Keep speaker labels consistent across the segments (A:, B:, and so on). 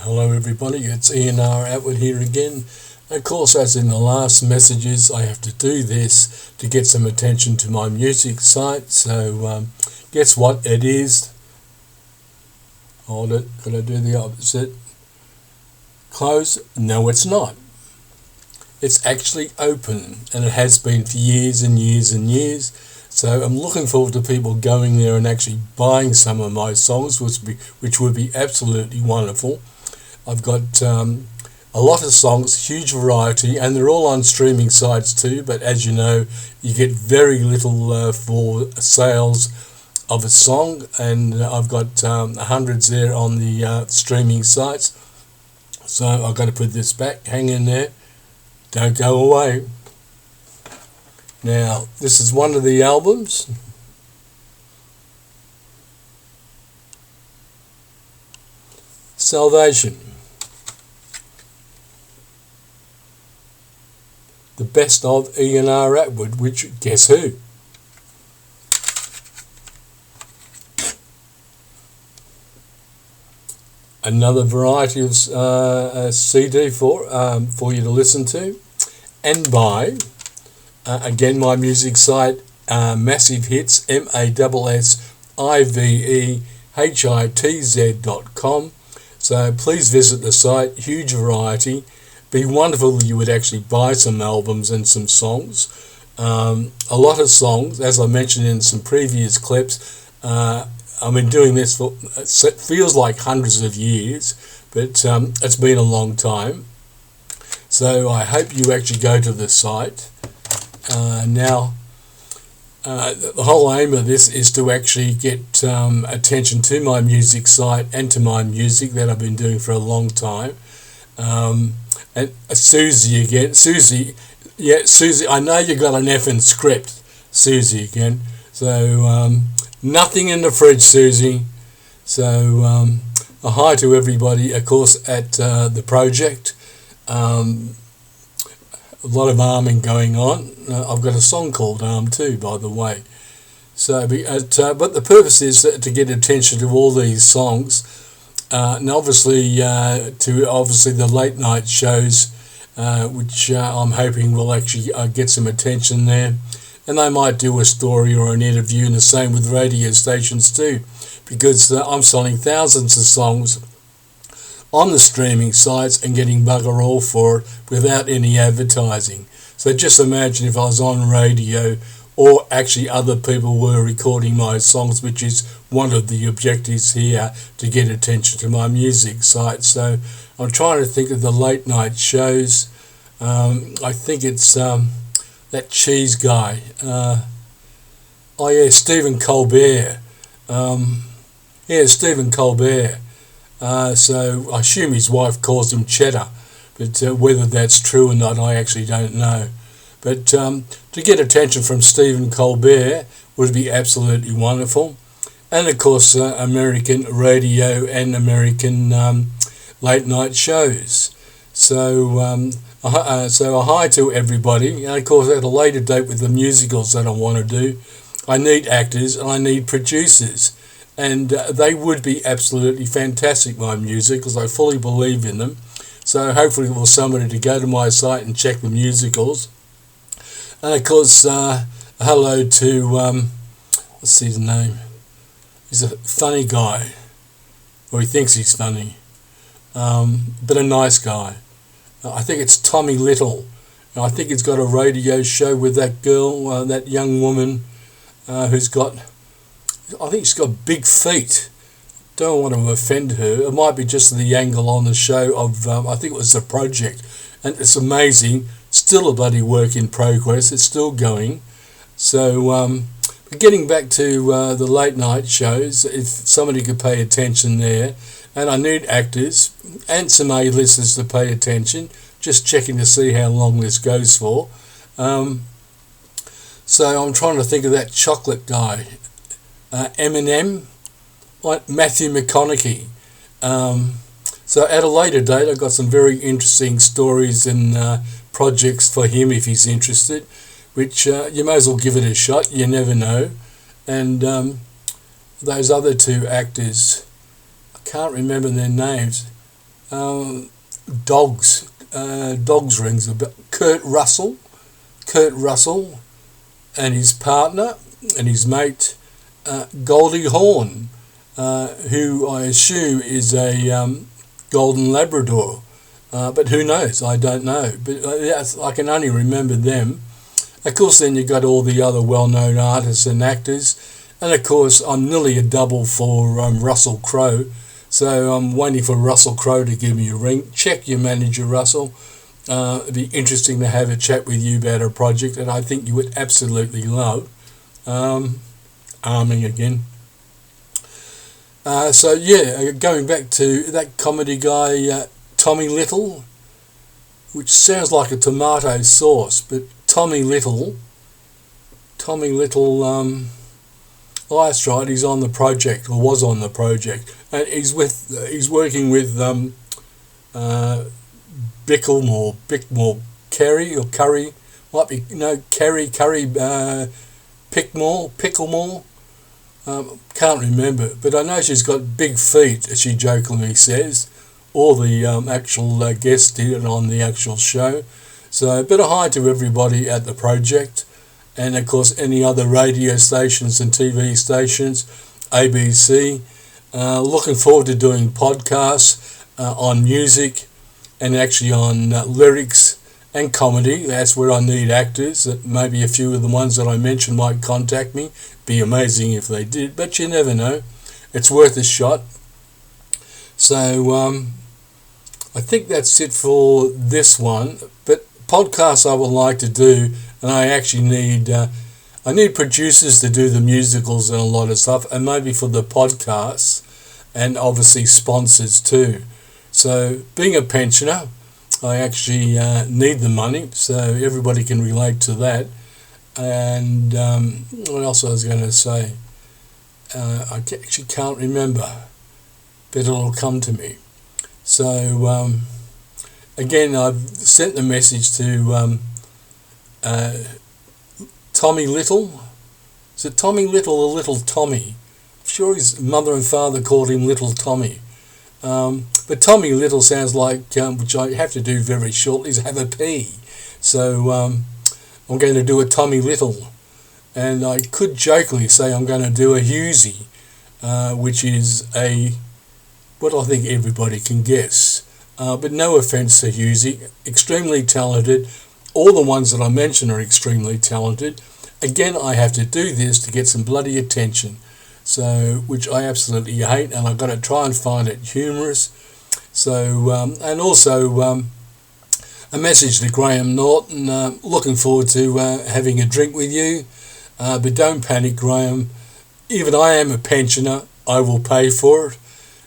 A: Hello everybody, it's Ian R Atwood here again. Of course, as in the last messages, I have to do this to get some attention to my music site. So guess what it is? Hold it, gotta do the opposite. Close? No, it's not. It's actually open, and it has been for years and years and years. So I'm looking forward to people going there and actually buying some of my songs, which would be absolutely wonderful. I've got a lot of songs, huge variety, and they're all on streaming sites too, but as you know, you get very little for sales of a song, and I've got hundreds there on the streaming sites. So I've got to put this back, hang in there, don't go away. Now, this is one of the albums. Salvation. The best of Ian R Atwood, which, guess who? Another variety of CD for you to listen to and buy. Again, my music site, Massive Hits, MASSIVEHITZ.com. So please visit the site, huge variety. Be wonderful if you would actually buy some albums and some songs. A lot of songs, as I mentioned in some previous clips. I've been doing this for, it feels like hundreds of years, but it's been a long time. So I hope you actually go to the site. Now, the whole aim of this is to actually get attention to my music site and to my music that I've been doing for a long time. And Susie again. Susie, I know you got an effing script, Susie again. So nothing in the fridge, Susie. So a hi to everybody, of course, at the project. A lot of arming going on. I've got a song called Arm too, by the way. So, but the purpose is to get attention to all these songs. And obviously to the late night shows, which I'm hoping will actually get some attention there, and they might do a story or an interview, and the same with radio stations too, because I'm selling thousands of songs on the streaming sites and getting bugger all for it without any advertising. So just imagine if I was on radio, or actually other people were recording my songs, which is one of the objectives here, to get attention to my music site. So I'm trying to think of the late night shows. I think it's that cheese guy. Oh yeah, Stephen Colbert. Stephen Colbert. So I assume his wife calls him Cheddar, but whether that's true or not, I actually don't know. But to get attention from Stephen Colbert would be absolutely wonderful. And of course, American radio and American late night shows. So a hi to everybody. And of course, at a later date with the musicals that I want to do, I need actors and I need producers. And they would be absolutely fantastic, my music, because I fully believe in them. So hopefully we'll somebody to go to my site and check the musicals. And of course, hello to, what's his name? He's a funny guy, or he thinks he's funny, but a nice guy. I think it's Tommy Little. I think he's got a radio show with that girl, that young woman who's got, I think she's got big feet. Don't want to offend her. It might be just the angle on the show of, I think it was The Project. And it's amazing. Still a bloody work in progress. It's still going. So, getting back to the late night shows, if somebody could pay attention there. And I need actors and some A-listers to pay attention. Just checking to see how long this goes for. So I'm trying to think of that chocolate guy. M&M, Matthew McConaughey. So at a later date, I've got some very interesting stories and projects for him if he's interested, which you may as well give it a shot. You never know. And those other two actors, I can't remember their names. dogs rings a bell. Kurt Russell and his partner and his mate Goldie Hawn, who I assume is a golden Labrador, but who knows? I don't know. But I can only remember them. Of course, then you've got all the other well-known artists and actors, and of course I'm nearly a double for Russell Crowe, so I'm waiting for Russell Crowe to give me a ring. Check your manager, Russell. It'd be interesting to have a chat with you about a project that I think you would absolutely love. Arming again. So yeah, going back to that comedy guy, Tommy Little, which sounds like a tomato sauce, but Tommy Little, oh, that's right, he's on the project, or was on the project, and he's working with Bickmore, Kerry, or Curry, might be, Kerry, Picklemore, can't remember, but I know she's got big feet, as she jokingly says. All the actual guests did on the actual show. So a bit of hi to everybody at the project, and of course any other radio stations and TV stations, ABC. Looking forward to doing podcasts on music and actually on lyrics and comedy. That's where I need actors. Maybe a few of the ones that I mentioned might contact me. Be amazing if they did, but you never know. It's worth a shot. So I think that's it for this one. But podcasts I would like to do, and I actually need producers to do the musicals and a lot of stuff, and maybe for the podcasts, and obviously sponsors too. So being a pensioner, I actually need the money, so everybody can relate to that. And what else I was going to say? I actually can't remember, but it'll come to me. So again, I've sent the message to Tommy Little. Is it Tommy Little or Little Tommy? I'm sure his mother and father called him Little Tommy. But Tommy Little sounds like, which I have to do very shortly, is have a P. So I'm going to do a Tommy Little. And I could jokingly say I'm going to do a Hughesy, which is what I think everybody can guess. But no offence to Hughesy, extremely talented. All the ones that I mentioned are extremely talented. Again, I have to do this to get some bloody attention. So, which I absolutely hate, and I've got to try and find it humorous. So, and also a message to Graham Norton, looking forward to having a drink with you, but don't panic, Graham. Even I am a pensioner, I will pay for it.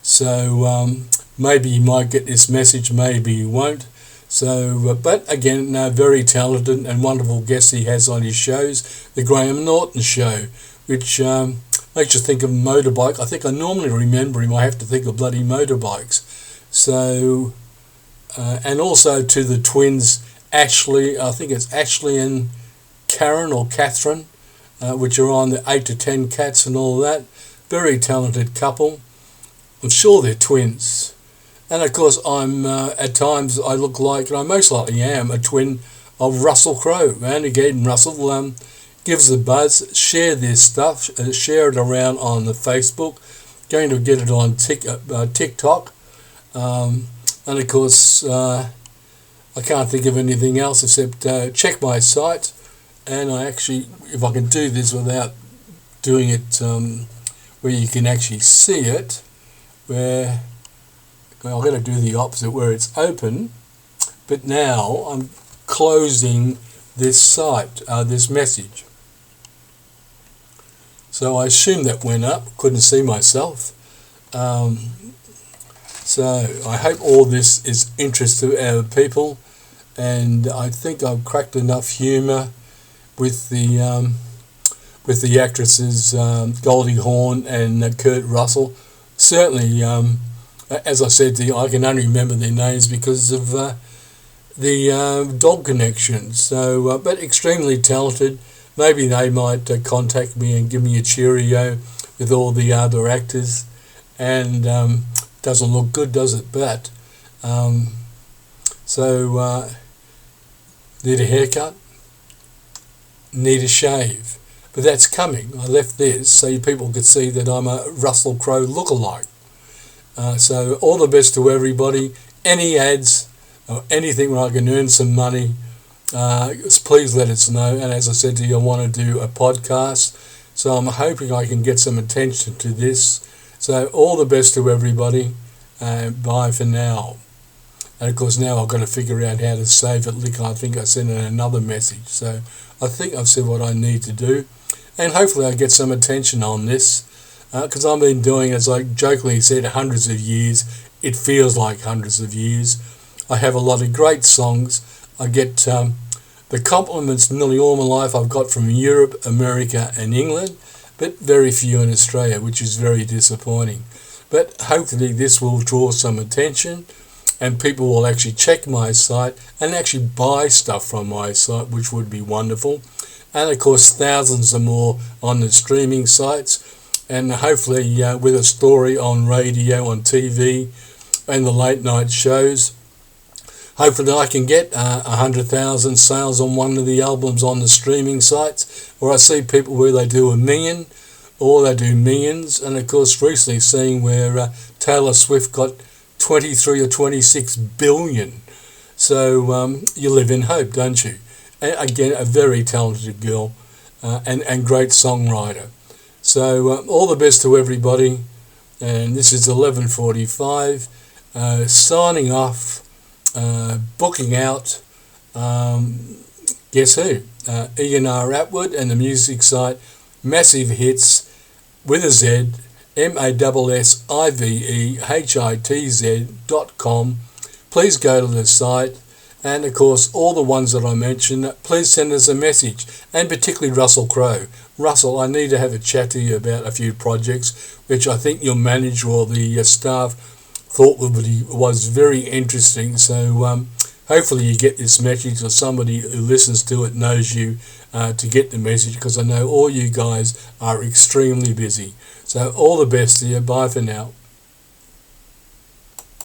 A: So maybe you might get this message, maybe you won't. So, but again, very talented and wonderful guests he has on his shows, the Graham Norton Show, which makes you think of motorbike. I think I normally remember him, I have to think of bloody motorbikes. So, and also to the twins, Ashley, I think it's Ashley and Karen or Catherine, which are on the 8 to 10 Cats and all that. Very talented couple. I'm sure they're twins. And of course, I'm at times I look like, and I most likely am, a twin of Russell Crowe. And again, Russell, give us a buzz, share this stuff, share it around on the Facebook. Going to get it on TikTok. And of course, I can't think of anything else except check my site. And I actually, if I can do this without doing it where you can actually see it, where I'm going to do the opposite, where it's open, but now I'm closing this site, this message. So I assume that went up, couldn't see myself. So I hope all this is interest to our people, and I think I've cracked enough humour with the actresses Goldie Hawn and Kurt Russell. Certainly, as I said to you, I can only remember their names because of the dog connection. So, but extremely talented. Maybe they might contact me and give me a cheerio with all the other actors. And doesn't look good, does it? But So need a haircut, need a shave, but that's coming. I left this so you people could see that I'm a Russell Crowe lookalike. So all the best to everybody. Any ads or anything where I can earn some money, please let us know. And as I said to you, I want to do a podcast, so I'm hoping I can get some attention to this. So all the best to everybody. Bye for now. And of course now I've got to figure out how to save it. I think I sent in another message. So I think I've said what I need to do. And hopefully I get some attention on this. Because I've been doing, as I jokingly said, hundreds of years. It feels like hundreds of years. I have a lot of great songs. I get the compliments nearly all my life I've got from Europe, America and England, but very few in Australia, which is very disappointing. But hopefully this will draw some attention and people will actually check my site and actually buy stuff from my site, which would be wonderful. And of course thousands or more on the streaming sites, and hopefully with a story on radio, on TV and the late night shows. Hopefully I can get 100,000 sales on one of the albums on the streaming sites, or I see people where they do 1 million or they do millions. And of course recently seeing where Taylor Swift got 23 or 26 billion. So you live in hope, don't you? And again, a very talented girl and great songwriter. So all the best to everybody. And this is 11:45. Signing off. Booking out. Guess who? Ian R Atwood and the music site Massive Hits with a Z, MASSIVEHITZ.com. Please go to the site, and of course all the ones that I mentioned, please send us a message, and particularly Russell Crowe. Russell, I need to have a chat to you about a few projects which I think your manager or the staff thought was very interesting. So hopefully you get this message, or somebody who listens to it knows you to get the message, because I know all you guys are extremely busy. So all the best to you. Bye for now.